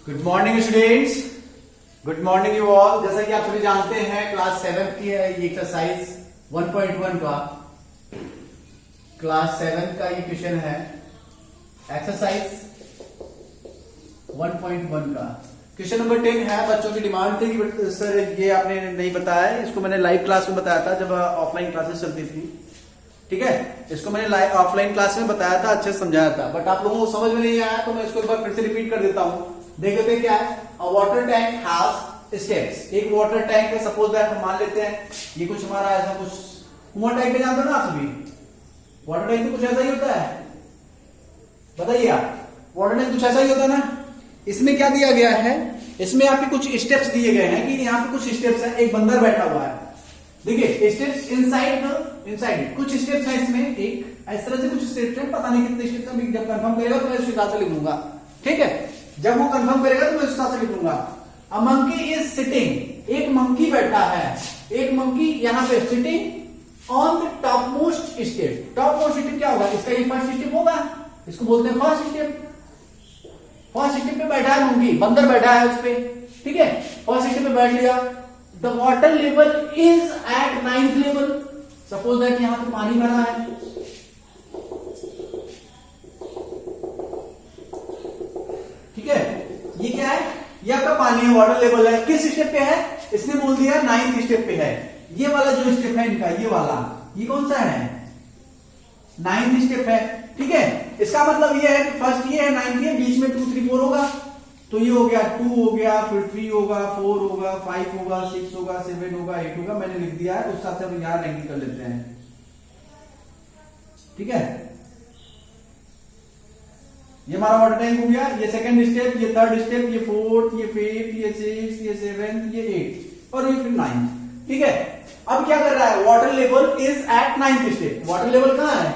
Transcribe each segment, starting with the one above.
Good morning students, good morning you all. जैसा कि आप सभी जानते हैं क्लास 7 की है ये एक्सरसाइज 1.1 का, क्लास 7 का ये क्वेश्चन है एक्सरसाइज 1.1 का। क्वेश्चन नंबर 10 है। बच्चों की डिमांड थी कि सर ये आपने नहीं बताया है, इसको मैंने लाइव क्लास में बताया था जब ऑफलाइन क्लासेस चलती थी। ठीक है, इसको मैंने ऑफलाइन क्लास में बताया था, अच्छे से समझाया था, बट आप लोगों को समझ में नहीं आया तो मैं इसको एक बार फिर से रिपीट कर देता हूं। देखते क्या है, अ वाटर टैंक हैज स्टेप्स। एक वाटर टैंक है, सपोज दैट हम मान लेते हैं ये कुछ हमारा ऐसा कुछ कुआं टाइप में, जानते हो ना आप सभी, वाटर टैंक तो कुछ ऐसा ही होता है। बताइए आप, वाटर टैंक कुछ ऐसा ही होता है ना। इसमें क्या दिया गया है, इसमें आपके कुछ स्टेप्स दिए गए हैं कि यहाँ पे कुछ स्टेप्स है, एक बंदर बैठा हुआ है। देखिए स्टेप्स इनसाइड कुछ स्टेप्स है इसमें, एक इस तरह से कुछ स्टेप्स है, पता नहीं कितने स्टेप्स हैं, जब कंफर्म करेगा तो मैं इस हिसाब से लिखूंगा। ठीक है, जब वो कंफर्म करेगा तो मैं इस हिसाब से लिखूंगा। अ मंकी इज सिटिंग, एक मंकी बैठा है, एक मंकी यहाँ पे sitting on the top most step. Top most step क्या होगा, इसका ये फर्स्ट स्टेप होगा, इसको बोलते हैं फर्स्ट स्टेप। फर्स्ट स्टेप पे बैठा है मंकी, बंदर बैठा है उस पे। ठीक है, फर्स्ट स्टेप पे बैठ लिया। The water level is at 9th level. Suppose that यहां पे पानी भरा है, ठीक है, ये क्या है, ये आपका पानी है, वाटर लेवल है। किस स्टेप पे है, इसने बोल दिया 9th स्टेप पे है। ये वाला जो स्टेप है इनका, ये वाला, ये कौन सा है, 9th स्टेप है। ठीक है, इसका मतलब ये है कि फर्स्ट ये है 9th, ये बीच में 2 3 4 होगा, तो ये हो गया 2 हो गया, फिर 3 होगा, 4 होगा, 5 होगा, 6 होगा, 7 होगा, 8 होगा। मैंने लिख दिया है, उस हिसाब से हम यहां रैंकिंग कर लेते हैं। ठीक है, ये हमारा वाटर टैंक हो गया। ये सेकंड स्टेप, ये थर्ड स्टेप, ये फोर्थ, ये फिफ्थ, ये सिक्स, ये सेवेंथ, ये 8 और ये फिर 9th। ठीक है, अब क्या कर रहा है, water level is at 9th step. Water level कहां है,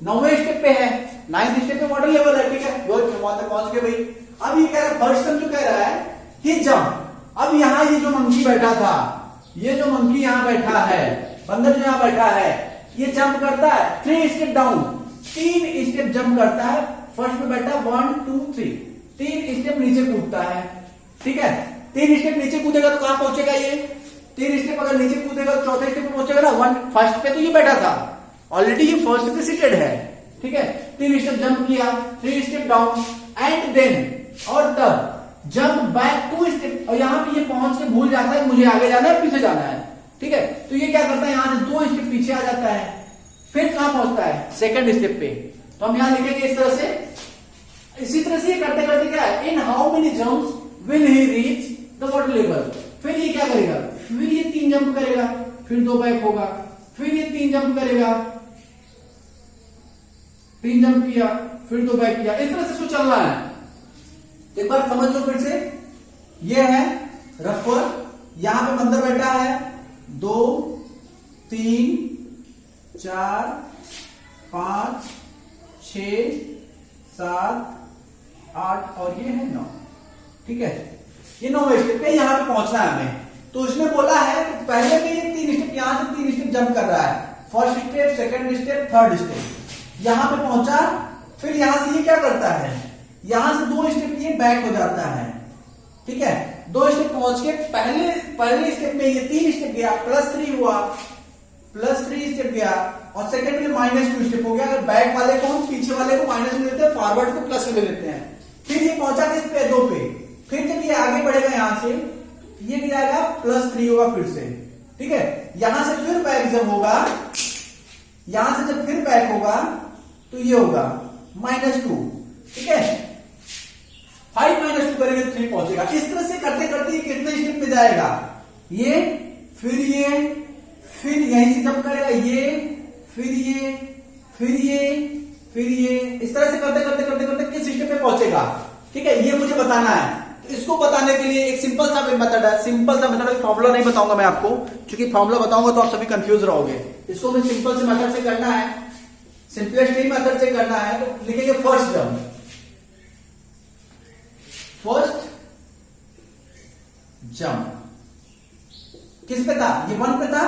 9वें स्टेप पे है, 9th स्टेप पे वाटर लेवल है। ठीक है, वहां तक पहुंच गए भाई। अब ये कह रहा है, फर्स्ट जो कह रहा है कि जंप। अब यहां ये जो मंकी बैठा था, ये जो मंकी यहां बैठा है, बंदर जो यहां बैठा है, ये जंप करता है 3 स्टेप डाउन, 3 स्टेप जंप करता है। फर्स्ट पे बैठा 1 2 3, 3 स्टेप नीचे कूदता है। ठीक है, 3 स्टेप नीचे कूदेगा तो कहां पहुंचेगा, ये 3 स्टेप अगर नीचे कूदेगा तो चौथे स्टेप पे पहुंचेगा ना। फर्स्ट पे तो ये बैठा था, ऑलरेडी ये फर्स्ट पे सीटेड है। ठीक है, 3 स्टेप जंप किया, 3 स्टेप डाउन एंड देन, और तब जंप बैक 2 स्टेप, और यहां पे ये पहुंच के भूल जाता है मुझे आगे जाना है पीछे जाना है। ठीक है, तो ये क्या करता है, यहां से 2 स्टेप पीछे आ जाता है, फिर कहां पहुंचता है, सेकंड स्टेप पे। तो हम यहां लिखेंगे इस तरह से। इसी तरह से करते करते क्या है, in how many jumps will he reach the water level. फिर ये क्या करेगा, फिर ये 3 जंप करेगा, फिर 2 बैक होगा, फिर ये 3 जंप करेगा, 3 जंप किया, फिर 2 बैक किया। इस तरह से इसको चलना है। एक बार समझ लो फिर से, ये है रफर, यहां पे बंदर बैठा है, 2 3 4 5 6 7 8 और ये है 9। ठीक है, ये 9वें स्टेप पे यहां पे पहुंचना है हमें। तो इसने बोला है कि पहले में ये 3 स्टेप, यहां से 3 स्टेप जंप कर रहा है, first step, second step, third step. यहां पे पहुंचा, फिर यहां से ये क्या करता है, यहां से 2 स्टेप ये बैक हो जाता है। ठीक है, 2 स्टेप पहुंच के पहले स्टेप में ये 3 स्टेप गया, +3 हुआ, +3 स्टेप गया, और सेकंड में -2 स्टेप हो गया। अगर बैक वाले को हम पीछे वाले को माइनस में लेते हैं, फॉरवर्ड को प्लस में ले लेते हैं। फिर ये पहुंचा किस पे, 2 पे। फिर जब ये आगे बढ़ेगा यहां से, ये भी जाएगा +3 होगा फिर से। ठीक है, यहां से फिर बैक जब होगा, यहां से जब फिर बैक होगा तो ये होगा -2। ठीक है, 5 -2 करेंगे तो 3 पहुंचेगा। इस तरह से करते करते ये कितने स्टेप पे जाएगा, ये फिर यहीं से जंप करेगा, ये फिर ये फिर ये फिर ये, इस तरह से करते करते करते करते किस स्टेप पे पहुंचेगा। ठीक है, ये मुझे बताना है। तो इसको बताने के लिए एक सिंपल सा मेथड है, सिंपल सा मेथड। फॉर्मूला नहीं बताऊंगा मैं आपको, क्योंकि फॉर्मूला बताऊंगा तो आप सभी कंफ्यूज रहोगे। इसको मैं सिंपल से मेथड से करना है, सिंपलेस्ट ही मेथड से करना है। तो लिखेंगे फर्स्ट जंप, फर्स्ट जंप किस पे था, ये 1 पे था।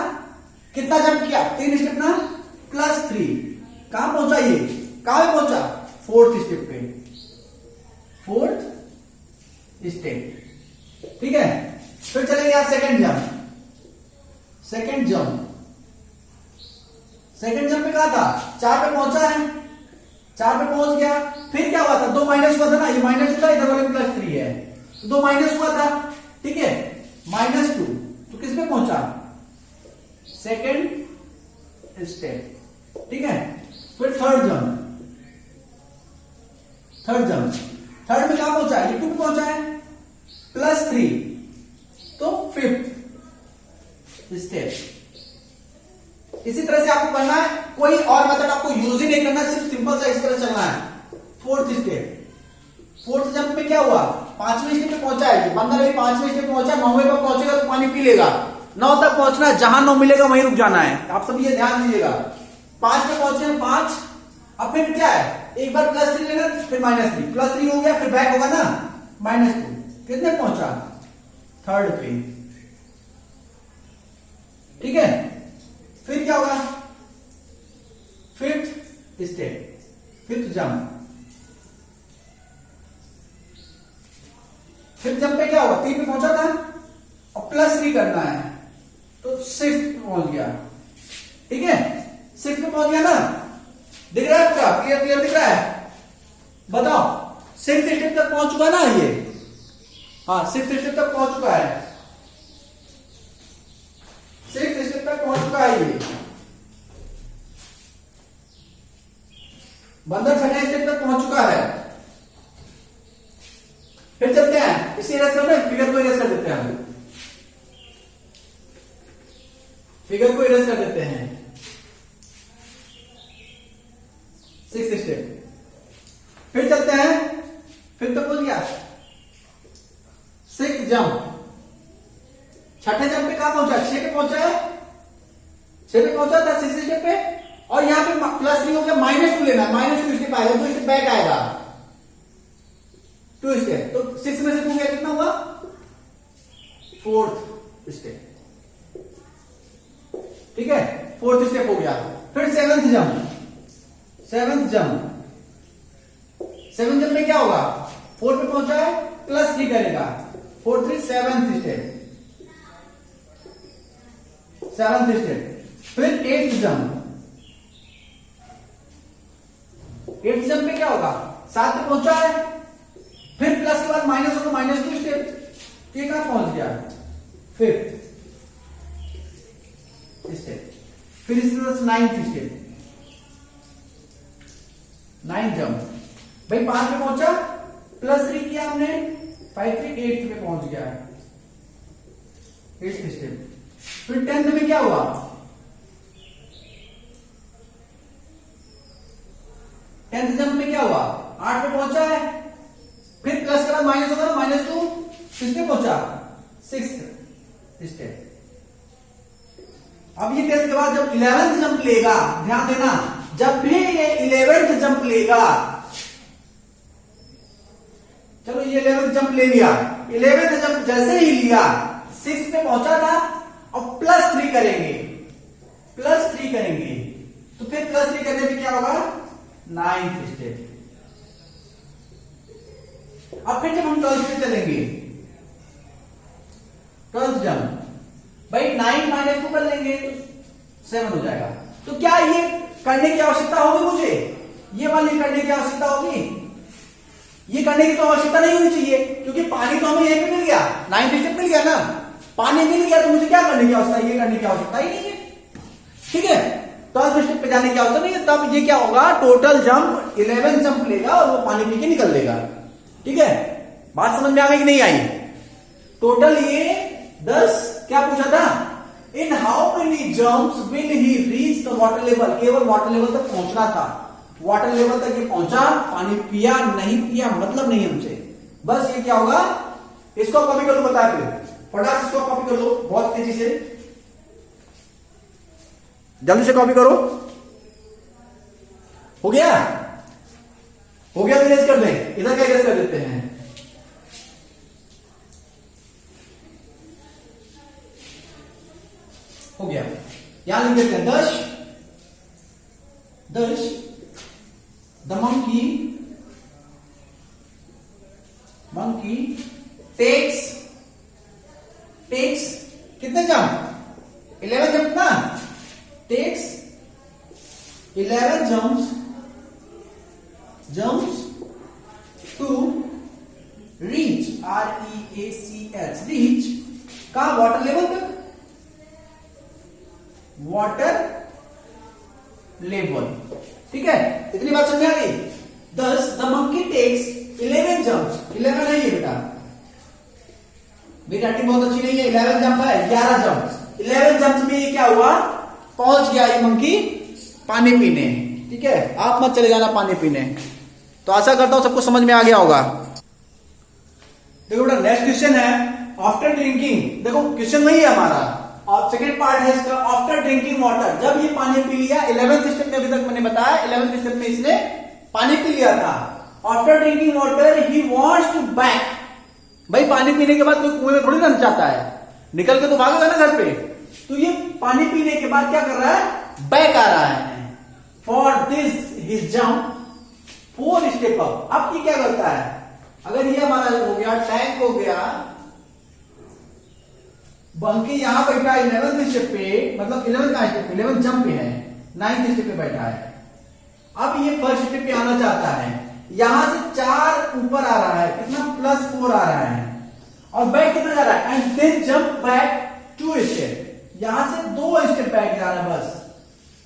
कितना जंप किया, 3 स्टेप ना, +3। कहां पहुंचा, ये कहां पे पहुंचा, 4th स्टेप पे। 4th step. ठीक है, फिर चलेंगे आप सेकंड जंप। सेकंड जंप पे कहा था 4 पे पहुंचा है, 4 पे पहुंच गया, फिर क्या हुआ था, 2 माइनस हुआ था ना, ये माइनस था, इधर वाले +3 है, तो 2 माइनस हुआ था। ठीक है, -2, तो किस पे पहुंचा, सेकंड स्टेप। ठीक है, फिर थर्ड जंप थर्ड में कहां पहुंचा है, ये 2 पे पहुंचा है, +3, तो फिफ्थ स्टेप। इसी तरह से आपको करना है, कोई और मेथड आपको यूज ही नहीं करना, सिर्फ सिंपल सा इस तरह चलना है। फोर्थ स्टेप, फोर्थ जंप में क्या हुआ, 5वें स्टेप पे पहुंचा है, बंदा रही 5वें स्टेप पे पहुंचा, 9वें पे पहुंचेगा तो पानी पी लेगा, 9 तक पहुंचना है, जहां 9 मिलेगा वहीं रुक जाना है, आप सब ये ध्यान दीजिएगा। 5 पे पहुंचे हैं, 5, अब फिर क्या है, एक बार +3 लेना, फिर -3, +3 हो गया, फिर बैक होगा ना, -2, कितने पहुंचा, थर्ड पे। ठीक है, फिर क्या होगा, fifth step, fifth jump. Fifth jump पे क्या होगा, 3 पे पहुंचा था और +3 करना है, तो 6 पे पहुंच गया। ठीक है, 6 पे पहुंच गया ना, दिख रहा है आपका, क्लियर दिख रहा है, बताओ 6th स्टेप तक पहुंच चुका ना ये, हाँ 6th स्टेप तक पहुंच चुका है, 6th स्टेप तक पहुंच चुका है ये बंदर, 6th स्टेप तक पहुंच चुका है। फिर चलते हैं, इसे इरेज करना है, फिगर को इरेज कर देते हैं, हम फिगर को इरेज कर देते हैं। 6th स्टेप, फिर चलते हैं, फिर तक पहुंच गया, 6th जंप। छठे जंप पे कहां पहुंचा, 6 पे पहुंचा है, 6 पे पहुंचा था 6th स्टेप पे, और यहां पे +3 हो गया, -2 लेना, -2 स्टेप आएगा, 2 स्टेप बैक आएगा, 2 स्टेप, तो 6 में से 2 गया, कितना हुआ, 4th स्टेप। ठीक है, 4th स्टेप हो गया। फिर 7th जंप, 7th जंप में क्या होगा, 4 पे पहुंचा है, +3 करेगा, 4 3 7th स्टेप, 7th स्टेप। फिर 8th जंप, 8th जंप में क्या होगा, 7 पे पहुंचा है, फिर प्लस के बाद माइनस होगा, -2 स्टेप, ये कहां पहुंच गया, 5th स्टेप। फिर इसी तरह से 9th स्टेप, 9th जंप, भाई 5 पे पहुंचा, +3 किया हमने, 5 3 8th पे पहुंच गया, 8th स्टेप। फिर 10th में क्या हुआ, 10th जंप में क्या हुआ, 8 पे पहुंचा है, फिर प्लस के बाद माइनस होगा ना, -2, किसमें पहुंचा, 6th स्टेप। अब ये 10th के बाद जब 11th जंप लेगा, ध्यान देना, जब भी ये 11th जंप लेगा, चलो ये 11th जंप ले लिया, 11th जंप जैसे ही लिया, 6 पे पहुंचा था, और +3 करेंगे, +3 करेंगे, तो फिर +3 करने पे क्या होगा, 9th स्टेप। अब फिर जब हम 12th पे चलेंगे, 12th जंप, भाई 9 -2 कर लेंगे, 7 हो जाएगा। तो क्या ये करने की आवश्यकता होगी मुझे, ये वाली करने की आवश्यकता होगी, ये करने की तो आवश्यकता नहीं होनी चाहिए, क्योंकि पानी तो हमें यहीं पे मिल गया, 9th स्टेप मिल गया ना, पानी मिल गया, तो मुझे क्या करने की आवश्यकता है, ये करने की आवश्यकता ही नहीं है। ठीक है, 12th स्टेप पे जाने की आवश्यकता नहीं है, तब ये क्या होगा, टोटल जंप 11 जंप लेगा और वो पानी पी के निकल देगा। ठीक है, बात समझ में आ गई कि नहीं आई, टोटल ये 10 क्या पूछा था, इन how many jumps will he reach the water level, केवल वाटर लेवल तक पहुंचना था, वाटर लेवल तक ये पहुंचा, पानी पिया नहीं पिया मतलब नहीं हमसे, बस ये क्या होगा, इसको कॉपी कर लो, बता फिर फटाक इसको कॉपी कर लो, बहुत तेजी से, जल्दी से कॉपी करो, हो गया, हो गया तो इरेज कर दें, इधर क्या इरेज कर देते हैं, हो गया, यहां लिख देते हैं 10 द monkey टेक्स कितने जंप 11 जंप ना, takes 11 jumps to reach REACH reach का वाटर लेवल तक, वाटर लेवल। ठीक है, इतनी बात समझ आ गई। 10 द मंकी टेक्स 11 जंप्स, 11 नहीं है बेटा, मेरी राइटिंग बहुत अच्छी नहीं है, 11 जंप है, 11 जंप। 11 जंप में ये क्या हुआ, पहुंच गया ये मंकी पानी पीने। ठीक है, आप मत चले जाना पानी पीने। तो आशा करता हूं सबको समझ में आ गया होगा। देखो बेटा नेक्स्ट क्वेश्चन है, आफ्टर ड्रिंकिंग, देखो क्वेश्चन वही है हमारा, और सेकेंड पार्ट है इसका, आफ्टर ड्रिंकिंग वाटर, जब ये पानी पी लिया, 11th स्टेप में अभी तक मैंने बताया, 11th स्टेप में इसने पानी पी लिया था। After drinking water he wants to back, भाई पानी पीने के बाद कोई कुएं में थोड़ी ना चाहता है, निकल के तो भागेगा ना घर पे। तो ये पानी पीने के बाद क्या कर रहा है, बैक आ रहा है। For this he jump 4 step up. अब ये क्या करता है, अगर ये हमारा हो गया टैंक हो गया, बंकी यहां बैठा है 11th स्टेप पे, मतलब 11 का स्टेप, 11 जंप पे है, 9th स्टेप पे बैठा है। अब ये फर्स्ट स्टेप पे आना चाहता है, यहां से 4 ऊपर आ रहा है, कितना +4 आ रहा है, और बैक कितना जा रहा है, and then jump back 2 step, यहां से 2 स्टेप बैक जा रहा है, बस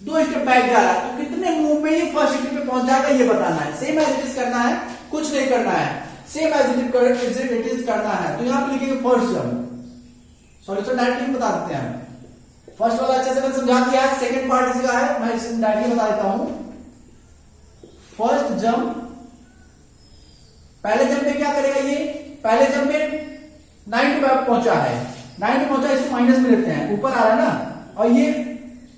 2 स्टेप बैक जा रहा है। तो कितने मूव में ये फर्स्ट स्टेप पे पहुंच जाएगा ये बताना है। सेम एज इट इज करना है, कुछ नहीं करना है, सेम एज इट इज करना है। तो यहां पे लिखेंगे फर्स्ट जंप, सॉल्यूशन डायरेक्टली बता देते हैं। फर्स्ट वाला अच्छे से मैंने समझा दिया है, सेकंड पार्ट इसका है, मैं इसे डायरेक्टली बता देता हूं। फर्स्ट जंप, पहले जंप में क्या करेगा ये, पहले जंप में 9 पे पहुंचा है, 9 पे पहुंचा, इसको माइनस में लेते हैं, ऊपर आ रहा है ना, और ये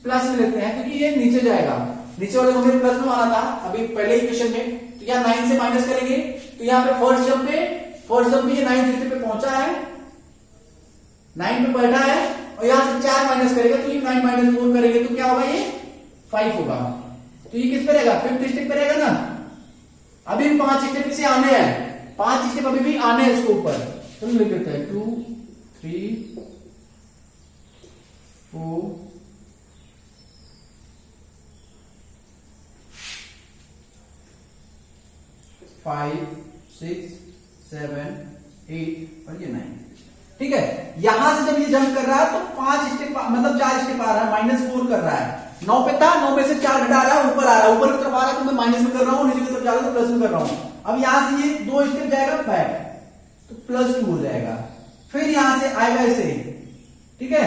प्लस में लेते हैं क्योंकि ये नीचे जाएगा, नीचे वाले को प्लस में माना था अभी पहले इक्वेशन में। तो यहाँ 9 से माइनस करेंगे, तो यहाँ पे फर्स्ट जंप में ये 9th स्टेप पे पहुंचा है, 9 पे बैठा है, और यहां से 4 माइनस करेगा, तो ये 9 - 4 करेंगे तो क्या होगा, ये 5 होगा। तो ये किस पे रहेगा, 5th स्टेप पे रहेगा ना। अभी 5 स्टेप से आने हैं, 5 स्टेप अभी भी आने हैं इसको ऊपर, तो लिख देते हैं 2 3 4 5 6 7 8 और ये 9। ठीक है, यहां से जब ये जंप कर रहा है तो 5 स्टेप, मतलब 4 स्टेप आ रहा है, -4 कर रहा है। 9 पे था, 9 में से 4 घटा रहा है, ऊपर आ रहा है, ऊपर की तरफ आ रहा है तो मैं माइनस में कर रहा हूं, नीचे की तरफ जा रहा हूं तो प्लस में कर रहा हूं। अब यहां से ये 2 स्टेप जाएगा बैक, तो +2 हो जाएगा। फिर यहां से आएगा इसे, ठीक है,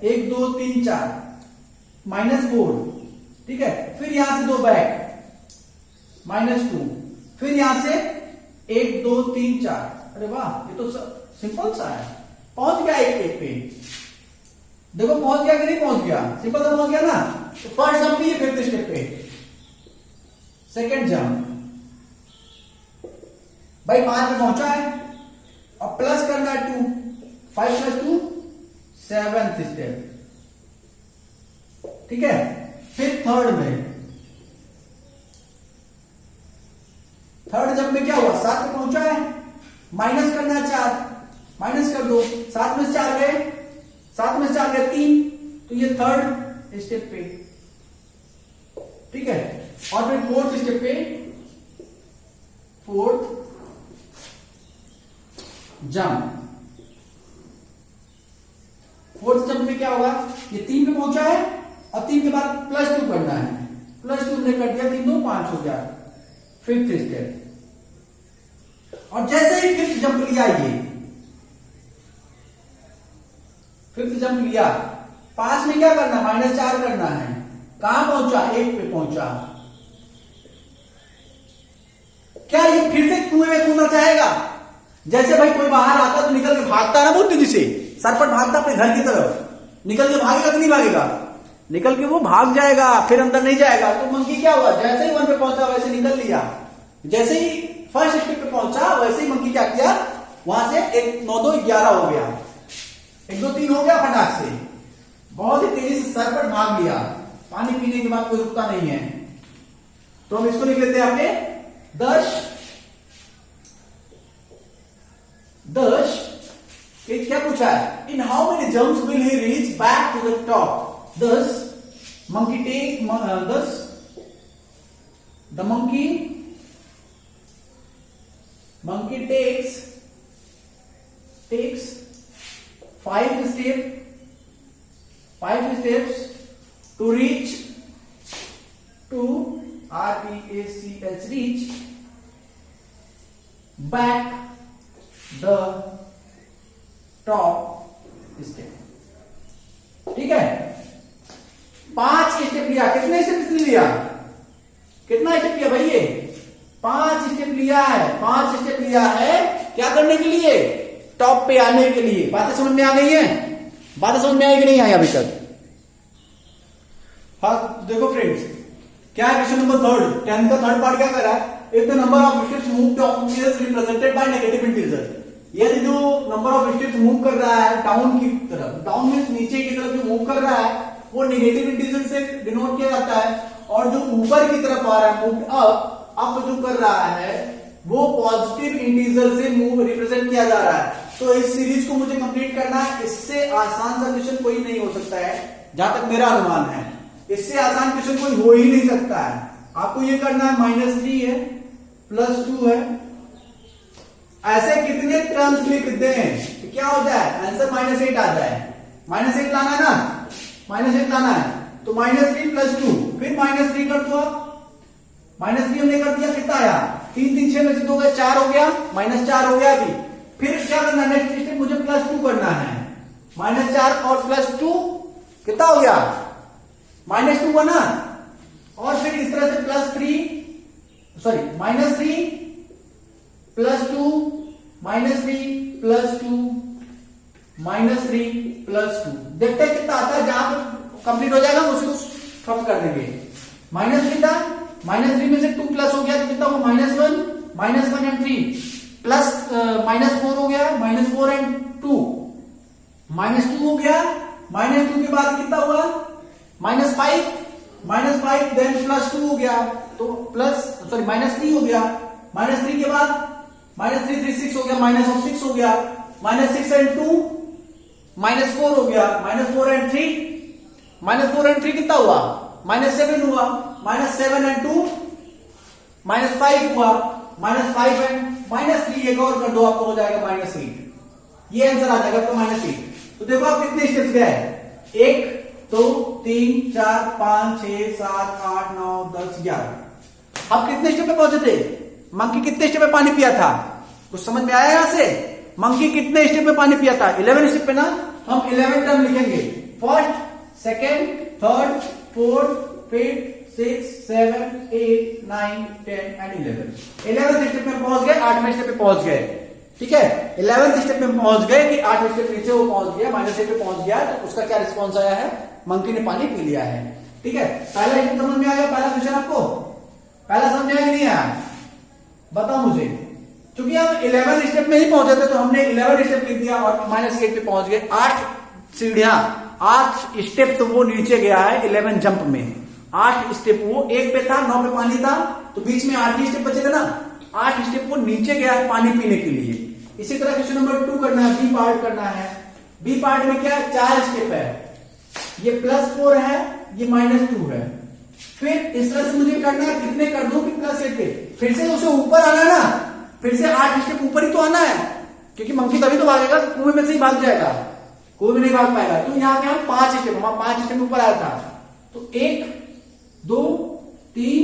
1 2 3 4 -4, ठीक है, फिर यहां से 2 बैक -2, फिर यहां से 1 2 3 4। अरे वाह, ये तो सिंपल सा है, पहुंच गया एक पे। देखो पहुंच गया कि नहीं पहुंच गया, सिंपल सा पहुंच गया ना। तो फर्स्ट जंप भी 5th स्टेप पे, सेकंड जंप भाई 5 पे पहुंचा है, और प्लस करना है 2, 5 + 2 7th स्टेप। ठीक है, फिर थर्ड जंप में क्या हुआ, 7 पे पहुंचा है, माइनस करना है 4, माइनस कर दो, 7 में से 4 गए, 7 में से 4 गए 3, तो ये थर्ड स्टेप पे। ठीक है, और फिर 4th स्टेप पे, 4th जंप, 4th जंप में क्या होगा, ये 3 पे पहुंचा है, और 3 के बाद +2 करना है, +2 ने कर दिया, 3 2 5 हो गया, 5th स्टेप। और जैसे ही 5th जंप लिया, ये 5th जंप लिया, पास में क्या करना, -4 करना है, कहां पहुंचा, 1 पे पहुंचा। क्या ये फिर से कुएं में कूदना चाहेगा, जैसे भाई कोई बाहर आता तो निकल के भागता है ना, बहुत तेजी से सरपट भागता अपने घर की तरफ, निकल के भागेगा कि नहीं भागेगा, निकल के वो भाग जाएगा, फिर अंदर नहीं जाएगा। तो मंकी क्या हुआ, जैसे ही 1 पे पहुंचा वैसे निकल लिया, जैसे ही फर्स्ट स्टेप पे पहुंचा वैसे ही मंकी क्या किया, वहां से 1 9 2 11 हो गया, 1 2 3 हो गया, फटाक से बहुत ही तेजी से सरपट भाग लिया। पानी पीने के बाद कोई रुकता नहीं है। तो हम इसको लिख लेते हैं आपके 10 क्या पूछा है, in how many jumps will he reach back to the top, दस monkey take thus the monkey takes five steps to reach to reach back the top step. ठीक है, 5 स्टेप लिया, कितने स्टेप लिया, कितना स्टेप लिया भाई, ये 5 स्टेप लिया है, 5 स्टेप लिया है क्या करने के लिए, टॉप पे आने के लिए। बातें समझ में आ गई है, बातें समझ में आई कि नहीं आई अभी तक। हाँ देखो फ्रेंड्स, क्या है क्वेश्चन नंबर 3, 10 का थर्ड पार्ट क्या कर रहा है, if the number of steps move down is represented by negative integer, यदि जो नंबर ऑफ स्टेप्स मूव कर रहा है डाउन की तरफ, डाउन मींस नीचे की तरफ जो मूव कर रहा है वो नेगेटिव इंटीजर से डिनोट किया जाता है, और जो ऊपर की तरफ आ रहा है मूव अप जो कर रहा है वो पॉजिटिव इंटीजर से मूव रिप्रेजेंट किया जा रहा है। तो इस सीरीज को मुझे कंप्लीट करना है, इससे आसान सा क्वेश्चन कोई नहीं हो सकता है जहां तक मेरा अनुमान है, इससे आसान क्वेश्चन कोई हो ही नहीं सकता है। आपको ये करना है, -3 है +2 है, ऐसे कितने टर्म्स लिख दें तो क्या हो जाए, आंसर -8 आ जाए। -8 लाना है ना, -8 लाना है तो -3 +2, फिर -3 कर दो आप, -3 हमने कर दिया, कितना आया, 3 3 6 में से 2 गए 4 हो गया, -4 हो गया। अभी फिर क्या करना है, नेक्स्ट स्टेप मुझे +2 करना है, -4 और +2 कितना हो गया, -2 बना, और फिर इस तरह से -3 -3 +2 -3 +2 देखते हैं कितना आता है, जहां पर कंप्लीट हो जाएगा उसको खत्म कर देंगे। -3 था, -3 में से 2 प्लस हो गया तो कितना हुआ, -1 एंड 3 प्लस -4 हो गया, -4 एंड 2 -2 हो गया, -2 के बाद कितना हुआ, -5 देन +2 हो गया तो -3 हो गया, -3 के बाद -3 3 6 हो गया, -6 हो गया, -6 एंड 2 -4 हो गया, -4 एंड 3 कितना हुआ, -7 हुआ, -7 एंड 2 -5 हुआ, -5 एंड -3 एक और कर दो, आपको हो जाएगा -8। ये आंसर आ जाएगा आपका -8। तो देखो आप कितने स्टेप्स गए, 1 2 3 4 5 6 7 8 9 10 11। आप कितने स्टेप पे पहुंचे थे, मंकी कितने स्टेप पे पानी पिया था, कुछ समझ में आया यहां से, मंकी कितने स्टेप पे पानी पिया था, 11 स्टेप पे ना। हम 11 टर्म लिखेंगे, first second third fourth fifth 6 7 8 9 10 and 11th step में पहुंच गए, 8वें स्टेप पे पहुंच गए। ठीक है, 11th स्टेप में पहुंच गए कि 8वें स्टेप नीचे वो पहुंच गया, -8 पे पहुंच गया, तो उसका क्या रिस्पॉन्स आया है, मंकी ने पानी पी लिया है। ठीक है, पहला स्टेप समझ में आ गया, पहला क्वेश्चन आपको पहला समझ में आया कि नहीं आया, बताओ मुझे। क्योंकि हम 11 स्टेप में ही पहुंचे थे तो हमने 11 स्टेप लिख दिया और -8 पे पहुंच गए। 8 सीढ़ियां, 8 स्टेप तो वो नीचे गया है 11 जंप में, 8 स्टेप वो 1 पे था, 9 पे पानी था, तो बीच में 8 ही स्टेप बचे थे ना, 8 स्टेप वो नीचे गया है पानी पीने के लिए। इसी तरह क्वेश्चन नंबर 2 करना है, बी पार्ट करना है। बी पार्ट में क्या है, 4 स्टेप है, ये +4 है, ये -2 है। फिर इस तरह से मुझे करना है, कितने कर दूं कि +8 पे, फिर से उसे ऊपर आना है ना, फिर से 8 स्टेप ऊपर ही तो आना है, क्योंकि मंकी तभी तो भागेगा, कुएं में से ही भाग जाएगा, कुएं में नहीं भाग पाएगा। तो यहाँ पे हम 5 स्टेप ऊपर आया था, तो 1 2 3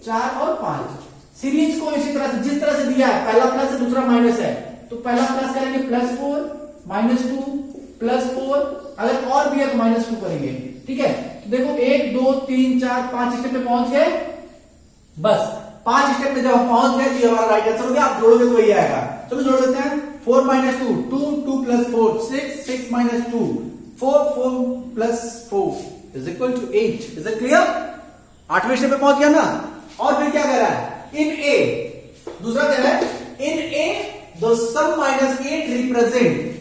4 और 5 सीरीज को इसी तरह से, जिस तरह से दिया है, पहला प्लस है दूसरा माइनस है, तो पहला प्लस करेंगे +4 -2 +4, अगर और भी है तो -2 करेंगे। ठीक है, तो देखो 1 2 3 4 5 स्टेप पे पहुंच गए, बस 5 स्टेप पे जब हम पहुंच गए तो हमारा राइट आंसर हो गया। आप जोड़ोगे तो वही आएगा, चलो जोड़ देते हैं। 4 - 2 2 2 + 4 6 6 - 2 4 4 + 4 = 8। Is it clear? 8वें स्टेप पे पहुंच गया ना। और फिर क्या कह रहा है, इन ए, दूसरा कह रहा है in a the sum -8 represent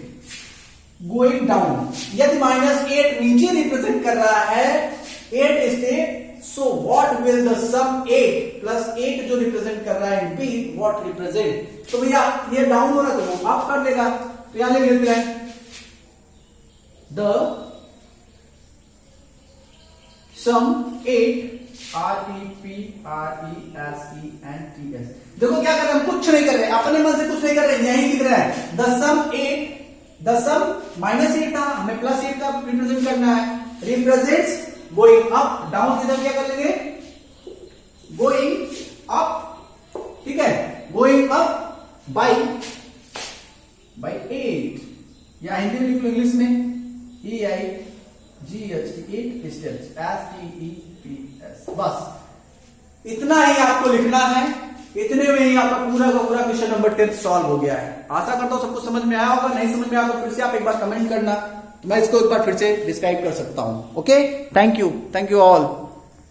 going down. यदि -8 नीचे रिप्रेजेंट कर रहा है 8 step, so what will the sum 8 + 8 जो रिप्रेजेंट कर रहा है बी, व्हाट रिप्रेजेंट। तो भैया ये डाउन हो रहा है तो वो अप कर लेगा, तो यहां लिख लेते हैं द सम 8 REPRESENTS। देखो क्या कर रहे हैं, हम कुछ नहीं कर रहे, अपने मन से कुछ नहीं कर रहे, यही लिख रहे हैं द सम 8, द सम -8 था, हमें +8 का रिप्रेजेंट करना है, रिप्रेजेंट्स गोइंग अप, डाउन किधर क्या कर लेंगे, गोइंग अप, ठीक है, गोइंग अप बाय 8, या हिंदी में लिख लो इंग्लिश में EIGHT 8 स्टेप्स STEPS। बस इतना ही आपको लिखना है, इतने में ही आपका पूरा का पूरा क्वेश्चन नंबर 10 सॉल्व हो गया है। आशा करता हूं सबको समझ में आया होगा, नहीं समझ में आया तो फिर से आप एक बार कमेंट करना, तो मैं इसको एक बार फिर से डिस्क्राइब कर सकता हूं। Okay, thank you all.